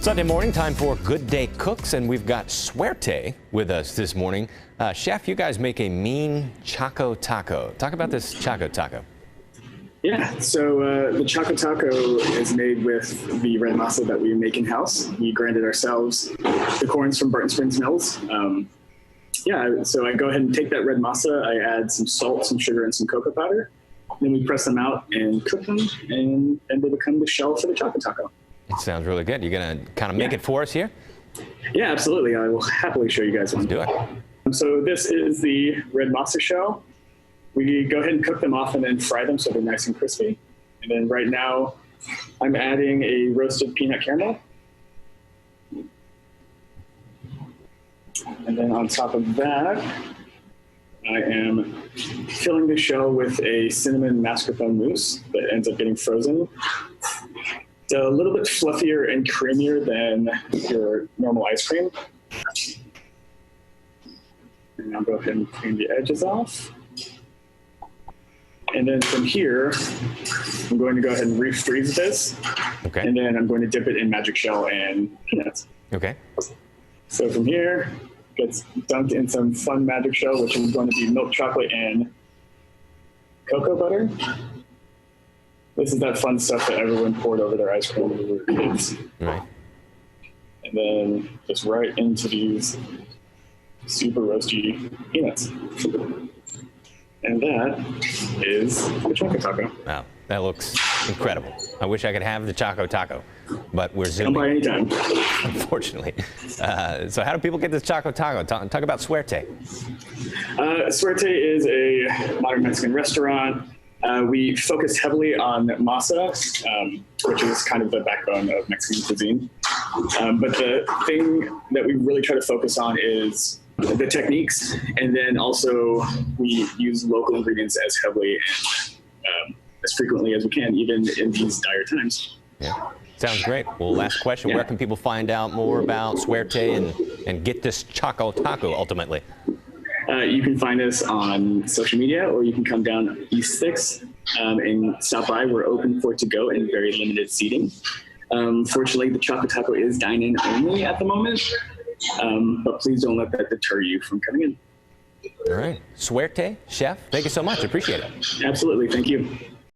Sunday morning, time for Good Day Cooks, and we've got Suerte with us this morning. Chef, you guys make a mean Choco taco. Talk about this Choco taco. Yeah, so the Choco taco is made with the red masa that we make in-house. We grind it ourselves, the corn's from Barton Springs Mills. So I go ahead and take that red masa, I add some salt, some sugar, and some cocoa powder. Then we press them out and cook them, and they become the shell for the Choco taco. It sounds really good. You're going to kind of make it for us here? Yeah, absolutely. I will happily show you guys one. Let's do it. So this is the red masa shell. We go ahead and cook them off and then fry them so they're nice and crispy. And then right now, I'm adding a roasted peanut caramel. And then on top of that, I am filling the shell with a cinnamon mascarpone mousse that ends up getting frozen. It's a little bit fluffier and creamier than your normal ice cream. And I'll go ahead and clean the edges off. And then from here, I'm going to go ahead and refreeze this. Okay. And then I'm going to dip it in magic shell and peanuts. Okay. So from here, gets dunked in some fun magic shell, which is going to be milk chocolate and cocoa butter. This is that fun stuff that everyone poured over their ice cream when we were kids. Right. And then just right into these super roasty peanuts. And that is the Choco taco. Wow, that looks incredible. I wish I could have the Choco taco, but we're zooming. Come by anytime. Unfortunately. So how do people get this Choco taco? Talk about Suerte. Suerte is a modern Mexican restaurant. We focus heavily on masa, which is kind of the backbone of Mexican cuisine. But the thing that we really try to focus on is the techniques, and then also we use local ingredients as heavily and as frequently as we can, even in these dire times. Yeah, sounds great. Well, last question, where can people find out more about Suerte and get this Choco taco ultimately? You can find us on social media, or you can come down East 6 and stop by. We're open for to-go and very limited seating. Fortunately, the Choco taco is dine-in only at the moment, but please don't let that deter you from coming in. All right. Suerte, Chef, thank you so much. Appreciate it. Absolutely. Thank you.